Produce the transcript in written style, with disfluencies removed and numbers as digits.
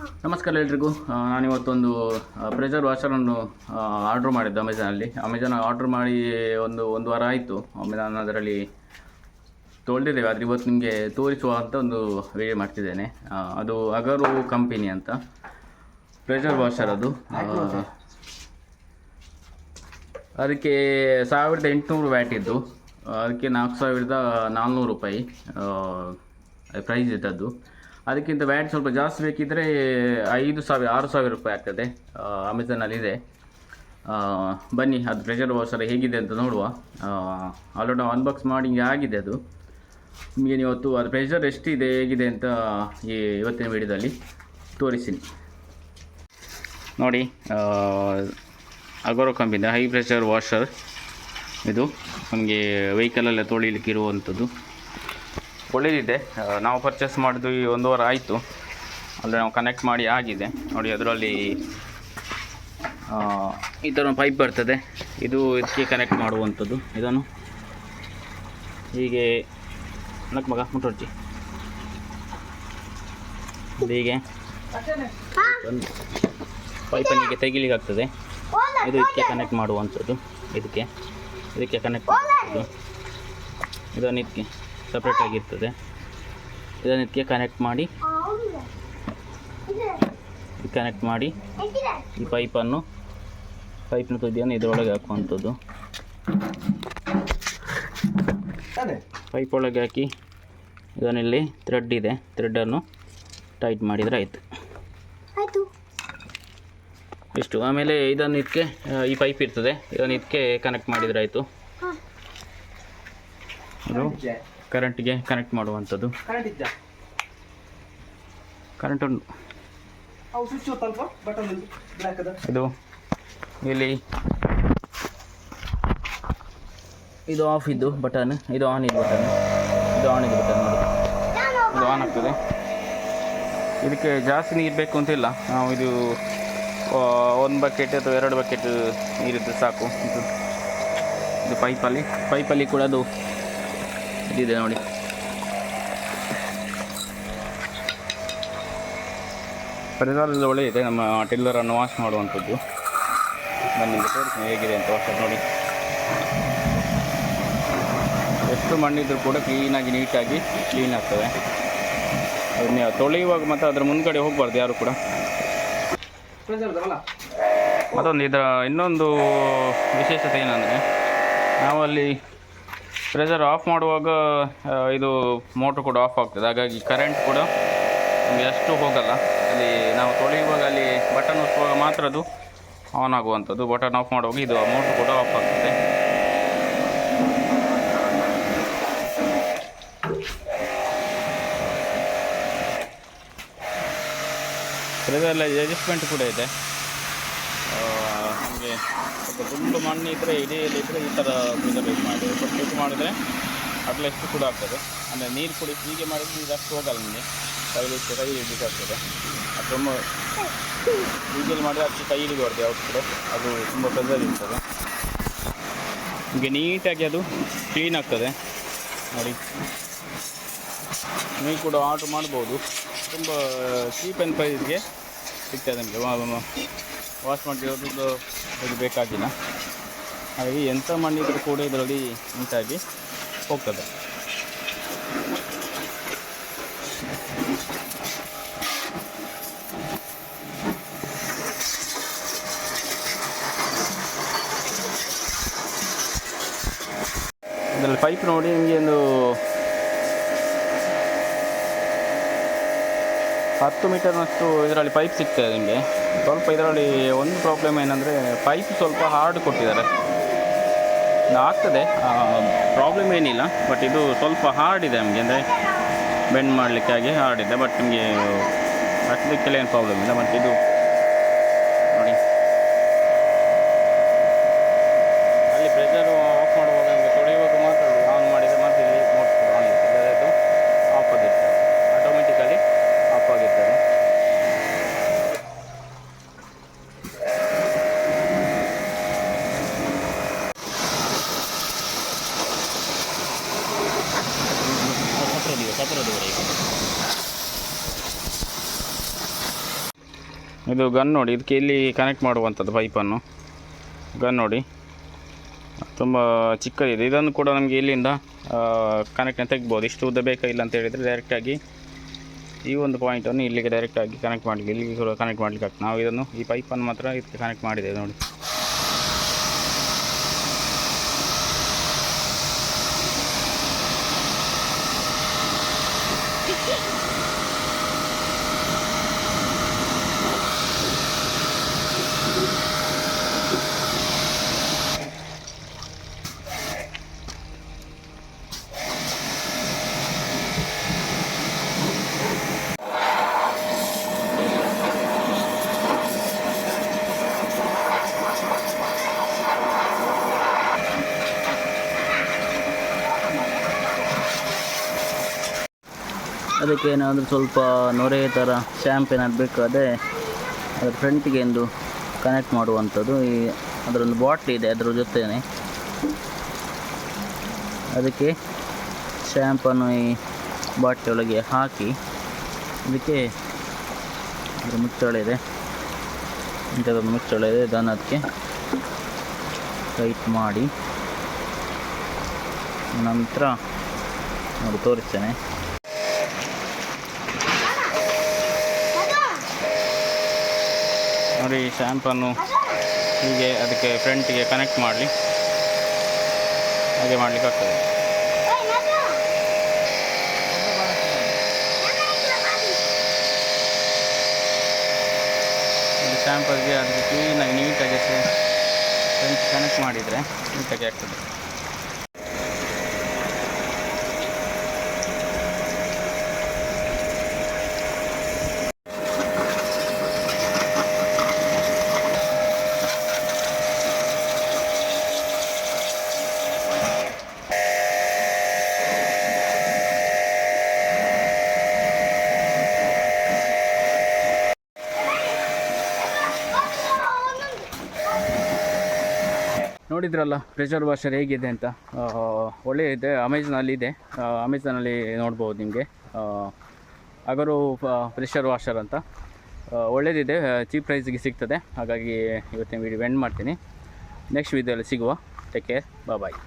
ನಮಸ್ಕಾರ ಎಲ್ರಿಗೂ. ನಾನಿವತ್ತೊಂದು pressure ವಾಷರನ್ನು order ಮಾಡಿದ್ದೆ ಅಮೆಝಾನ್ ಆರ್ಡ್ರ್ ಮಾಡಿ ಒಂದು ವಾರ ಆಯಿತು. ನಾನು ಅದರಲ್ಲಿ ತೊಳೆದಿದ್ದೇವೆ, ಆದರೆ ಇವತ್ತು ನಿಮಗೆ ತೋರಿಸುವ ಅಂತ ಒಂದು ವಿಡಿಯೋ ಮಾಡ್ತಿದ್ದೇನೆ. ಅದು ಅಗರು ಕಂಪನಿ ಅಂತ ಪ್ರೆಷರ್ ವಾಷರ್. ಅದಕ್ಕೆ 1800 ವ್ಯಾಟ್ ಇದ್ದು, ಅದಕ್ಕೆ 4400 ರೂಪಾಯಿ ಪ್ರೈಸ್ ಇದ್ದದ್ದು. ಅದಕ್ಕಿಂತ ವ್ಯಾಟ್ ಸ್ವಲ್ಪ ಜಾಸ್ತಿ ಬೇಕಿದ್ದರೆ 5000-6000 ರೂಪಾಯಿ ಆಗ್ತದೆ. ಅಮೆಝಾನಲ್ಲಿದೆ. ಬನ್ನಿ ಅದು ಪ್ರೆಷರ್ ವಾಷರ್ ಹೇಗಿದೆ ಅಂತ ನೋಡುವ. ಆಲ್ರೆಡಿ ನಾವು ಅನ್ಬಾಕ್ಸ್ ಮಾಡಿ ಆಗಿದೆ. ಅದು ನಿಮಗೆ ಇವತ್ತು ಅದು ಪ್ರೆಷರ್ ಎಷ್ಟಿದೆ ಹೇಗಿದೆ ಅಂತ ಇವತ್ತಿನ ವಿಡಿಯೋದಲ್ಲಿ ತೋರಿಸ್ತೀನಿ ನೋಡಿ. ಅಗೋರೋ ಕಂಪನಿ ಹೈ ಪ್ರೆಷರ್ ವಾಷರ್ ಇದು. ನಮಗೆ ವೆಹಿಕಲೆಲ್ಲ ತೊಳಿಲಿಕ್ಕೆ ಇರುವಂಥದ್ದು ಒಳ್ಳೆಯದಿದೆ. ನಾವು ಪರ್ಚೇಸ್ ಮಾಡಿದ್ದು ಒಂದು ವಾರ ಆಯಿತು. ಅಲ್ಲಿ ನಾವು ಕನೆಕ್ಟ್ ಮಾಡಿ ಆಗಿದೆ ನೋಡಿ. ಅದರಲ್ಲಿ ಈ ಥರ ಪೈಪ್ ಬರ್ತದೆ. ಇದಕ್ಕೆ ಕನೆಕ್ಟ್ ಮಾಡುವಂಥದ್ದು. ಇದನ್ನು ಹೀಗೆ ಮಗ ಮುಟ್ಟೊಡ್ಚಿ ಹೀಗೆ ಪೈಪನ್ನು ಹೀಗೆ ತೆಗಿಲಿಕ್ಕೆ ಆಗ್ತದೆ. ಇದಕ್ಕೆ ಕನೆಕ್ಟ್ ಮಾಡುವಂಥದ್ದು. ಇದಕ್ಕೆ ಕನೆಕ್ಟ್ ಮಾಡುವಂಥದ್ದು. ಇದನ್ನು ಇದಕ್ಕೆ ಸಪ್ರೇಟಾಗಿರ್ತದೆ. ಇದನ್ನು ಇದಕ್ಕೆ ಕನೆಕ್ಟ್ ಮಾಡಿ ಈ ಪೈಪಿನ ತುದಿಯನ್ನು ಇದರೊಳಗೆ ಹಾಕುವಂಥದ್ದು. ಪೈಪ್ ಒಳಗೆ ಹಾಕಿ ಇದನ್ನಿಲ್ಲಿ ಥ್ರೆಡ್ ಇದೆ, ಥ್ರೆಡ್ಡನ್ನು ಟೈಟ್ ಮಾಡಿದರೆ ಆಯಿತು ಇಷ್ಟು. ಆಮೇಲೆ ಇದನ್ನು ಇದಕ್ಕೆ ಈ ಪೈಪ್ ಇರ್ತದೆ, ಇದನ್ನು ಇದಕ್ಕೆ ಕನೆಕ್ಟ್ ಮಾಡಿದರೆ ಆಯಿತು. ಇದು ಕರೆಂಟ್ಗೆ ಕನೆಕ್ಟ್ ಮಾಡುವಂಥದ್ದು. ಕರೆಂಟ್ ಉಂಟು. ಇದು ಇಲ್ಲಿ ಇದು ಆಫ್ ಇದ್ದು ಬಟನ್, ಇದು ಆನ್ ಇದ್ದು ಬಟನ್, ಇದು ಆನ್ ಇದ್ದು ಬಟನ್ ನೋಡಿ. ಇದು ಆನ್ ಆಗ್ತದೆ. ಇದಕ್ಕೆ ಜಾಸ್ತಿ ನೀರು ಬೇಕು ಅಂತಿಲ್ಲ. ನಾವು ಇದು 1 ಬಕೆಟ್ ಅಥವಾ 2 ಬಕೆಟ್ ನೀರಿದ್ದು ಸಾಕು. ಇದು ಪೈಪಲ್ಲಿ ಕೂಡ ಅದು ಇದಿದೆ ನೋಡಿ. ಪರಿಸರ ಒಳ್ಳೆಯದಿದೆ. ನಮ್ಮ ಟಿಲ್ಲರನ್ನು ವಾಶ್ ಮಾಡುವಂಥದ್ದು. ನಾನು ನಿಮಗೆ ತೋರಿಸ್ತೀನಿ ಹೇಗಿದೆ ಅಂತ ವಾಷರ್ ನೋಡಿ. ಎಷ್ಟು ಮಣ್ಣಿದ್ರೂ ಕೂಡ ಕ್ಲೀನಾಗಿ ನೀಟಾಗಿ ಕ್ಲೀನ್ ಆಗ್ತದೆ. ಅದನ್ನ ತೊಳೆಯುವಾಗ ಮತ್ತು ಅದರ ಮುಂದ್ಗಡೆ ಹೋಗಬಾರ್ದು ಯಾರು ಕೂಡ. ಅದೊಂದು ಇದರ ಇನ್ನೊಂದು ವಿಶೇಷತೆ ಏನಂದರೆ, ನಾವಲ್ಲಿ ಪ್ರೆಷರ್ ಆಫ್ ಮಾಡುವಾಗ ಇದು ಮೋಟ್ರ್ ಕೂಡ ಆಫ್ ಆಗ್ತದೆ. ಹಾಗಾಗಿ ಕರೆಂಟ್ ಕೂಡ ನಮಗೆ ಅಷ್ಟು ಹೋಗಲ್ಲ. ಅಲ್ಲಿ ನಾವು ತೊಳೆಯುವಾಗ ಅಲ್ಲಿ ಬಟನ್ ಒತ್ತುವಾಗ ಮಾತ್ರ ಅದು ಆನ್ ಆಗುವಂಥದ್ದು. ಬಟನ್ ಆಫ್ ಮಾಡುವಾಗ ಇದು ಮೋಟ್ರ್ ಕೂಡ ಆಫ್ ಆಗ್ತದೆ. ಪ್ರೆಷರಲ್ಲಿ ಅಡ್ಜಸ್ಟ್ಮೆಂಟ್ ಕೂಡ ಇದೆ. ನಮಗೆ ಸ್ವಲ್ಪ ತುಂಬ ಮಣ್ಣು ಇದ್ದರೆ ಇಡೀಲಿದ್ದರೆ ಈ ಥರ ಪ್ರಿಸರ್ವೇಟ್ ಮಾಡಿ ಸ್ವಲ್ಪ ಮಾಡಿದರೆ ಅಟ್ಲೆಷ್ಟು ಕೂಡ ಆಗ್ತದೆ. ಅಂದರೆ ನೀರು ಕುಡಿ ಹೀಗೆ ಮಾಡಿದರೆ ನೀರು ಅಷ್ಟು ಹೋಗಲ್ಲ. ನಿಮಗೆ ಕೈ ಹಿಡಿಬೇಕಾಗ್ತದೆ. ಅದು ತುಂಬ ಹೀಗೆಲ್ಲಿ ಮಾಡಿದರೆ ಅಷ್ಟು ಕೈ ಹಿಡಿಬಾರ್ದು ಯಾವತ್ತು ಕೂಡ. ಅದು ತುಂಬ ಪ್ರೆಷರ್ ಇರ್ತದೆ. ನಿಮಗೆ ನೀಟಾಗಿ ಅದು ಕ್ಲೀನ್ ಆಗ್ತದೆ ನೋಡಿ. ನೀವು ಕೂಡ ಆರ್ಡ್ರ್ ಮಾಡ್ಬೋದು. ತುಂಬ ಚೀಪ್ ಆ್ಯಂಡ್ ಪ್ರೈಸ್ಗೆ ಸಿಗ್ತದೆ ನಿಮಗೆ. ವಾಶ್ ಮಾಡಿರೋದು ಇದು ಬೇಕಾಗಿಲ್ಲ. ಹಾಗಾಗಿ ಎಂಥ ಮಣ್ಣಿದ್ರೂ ಕೂಡ ಇದರಲ್ಲಿ ನೀಟಾಗಿ ಹೋಗ್ತದೆ. ಇದರಲ್ಲಿ ಪೈಪ್ ನೋಡಿ, ನಿಮಗೆ ಒಂದು 10 ಮೀಟರ್ನಷ್ಟು ಇದರಲ್ಲಿ ಪೈಪ್ ಸಿಗ್ತದೆ ನಿಮಗೆ. ಸ್ವಲ್ಪ ಇದರಲ್ಲಿ ಒಂದು ಪ್ರಾಬ್ಲಮ್ ಏನಂದರೆ, ಪೈಪ್ ಸ್ವಲ್ಪ ಹಾರ್ಡ್ ಕೊಟ್ಟಿದ್ದಾರೆ. ಆಗ್ತದೆ, ಪ್ರಾಬ್ಲಮ್ ಏನಿಲ್ಲ. ಬಟ್ ಇದು ಸ್ವಲ್ಪ ಹಾರ್ಡ್ ಇದೆ ನಮಗೆ, ಅಂದರೆ ಬೆಂಡ್ ಮಾಡಲಿಕ್ಕೆ ಆಗಿ ಹಾರ್ಡ್ ಇದೆ. ಬಟ್ ನಿಮಗೆ ಹಚ್ಚಲಿಕ್ಕೆಲ್ಲ ಏನು ಪ್ರಾಬ್ಲಮ್ ಇಲ್ಲ. ಬಟ್ ಇದು ನೋಡಿ, ಅಲ್ಲಿ ಪ್ರೆಷರು ಆಫ್ ಮಾಡುವಾಗ ನಮಗೆ ತೊಳೆಯುವಾಗ ಮಾತ್ರ ಆನ್ ಮಾಡಿದರೆ ಮಾತ್ರ ಇಲ್ಲಿ ಮೋಟರ್ ಆನ್ ಇರ್ತದೆ. ಅದು ಆಫ್ ಆಗಿರ್ತದೆ, ಆಟೋಮೆಟಿಕಲಿ ಆಫ್ ಆಗಿರ್ತದೆ. ಇದು ಗನ್ ನೋಡಿ, ಇದಕ್ಕೆ ಇಲ್ಲಿ ಕನೆಕ್ಟ್ ಮಾಡುವಂಥದ್ದು ಪೈಪನ್ನು. ಗನ್ ನೋಡಿ ತುಂಬ ಚಿಕ್ಕದಿದೆ. ಇದನ್ನು ಕೂಡ ನಮಗೆ ಇಲ್ಲಿಂದ ಕನೆಕ್ಟ್ ತೆಗ್ಬೋದು. ಇಷ್ಟು ಉದ್ದ ಬೇಕಾ ಇಲ್ಲ ಅಂತ ಹೇಳಿದರೆ ಡೈರೆಕ್ಟಾಗಿ ಈ ಒಂದು ಪಾಯಿಂಟನ್ನು ಇಲ್ಲಿಗೆ ಡೈರೆಕ್ಟಾಗಿ ಕನೆಕ್ಟ್ ಮಾಡಲಿಕ್ಕೆ, ಇಲ್ಲಿಗೆ ಕೂಡ ಕನೆಕ್ಟ್ ಮಾಡಲಿಕ್ಕೆ ಆಗ್ತದೆ. ನಾವು ಇದನ್ನು ಈ ಪೈಪನ್ನು ಮಾತ್ರ ಇದಕ್ಕೆ ಕನೆಕ್ಟ್ ಮಾಡಿದ್ದೇವೆ ನೋಡಿ. ಅದಕ್ಕೆ ಏನಾದರೂ ಸ್ವಲ್ಪ ನೊರೆ ಥರ ಶ್ಯಾಂಪ್ ಏನಾದ್ರು ಬೇಕಾದರೆ ಅದರ ಫ್ರಂಟಿಗೆ ಒಂದು ಕನೆಕ್ಟ್ ಮಾಡುವಂಥದ್ದು. ಈ ಅದರೊಂದು ಬಾಟ್ಲಿ ಇದೆ ಅದರ ಜೊತೆನೇ. ಅದಕ್ಕೆ ಶ್ಯಾಂಪನ್ನು ಈ ಬಾಟ್ಲಿ ಒಳಗೆ ಹಾಕಿ ಅದಕ್ಕೆ ಅದರ ಮುಚ್ಚಳ ಇದೆ, ಇಂಥದ್ದೊಂದು ಮುಚ್ಚಳ ಇದೆ. ಇದನ್ನು ಅದಕ್ಕೆ ಟೈಟ್ ಮಾಡಿ ನಂತರ ನೋಡಿ ತೋರಿಸ್ತೇನೆ. ನೋಡಿ ಶ್ಯಾಂಪನ್ನು ಹೀಗೆ ಅದಕ್ಕೆ ಫ್ರಂಟಿಗೆ ಕನೆಕ್ಟ್ ಮಾಡಲಿ, ಹಾಗೆ ಮಾಡಲಿಕ್ಕೆ ಆಗ್ತದೆ. ಶ್ಯಾಂಪಲ್ಗೆ ಅದಕ್ಕೆ ಕ್ಲೀನಾಗಿ ನೀಟಾಗಿ ಫ್ರಂಟ್ ಕನೆಕ್ಟ್ ಮಾಡಿದರೆ ನೀಟಾಗಿ ಆಗ್ತದೆ. ನೋಡಿದ್ರಲ್ಲ ಪ್ರೆಷರ್ ವಾಷರ್ ಹೇಗಿದೆ ಅಂತ. ಒಳ್ಳೆಯದಿದೆ, ಅಮೆಝಾನಲ್ಲಿದೆ, ಅಮೆಝಾನಲ್ಲಿ ನೋಡ್ಬೋದು ನಿಮಗೆ. ಅಗರು ಪ್ರೆಷರ್ ವಾಷರ್ ಅಂತ ಒಳ್ಳೆಯದಿದೆ, ಚೀಪ್ ಪ್ರೈಸಿಗೆ ಸಿಗ್ತದೆ. ಹಾಗಾಗಿ ಇವತ್ತಿನ ವೀಡಿಯೋ ಎಂಡ್ ಮಾಡ್ತೀನಿ. ನೆಕ್ಸ್ಟ್ ವೀಡಿಯೋದಲ್ಲಿ ಸಿಗುವ. ಟೇಕ್ ಕೇರ್, ಬಾಯ್.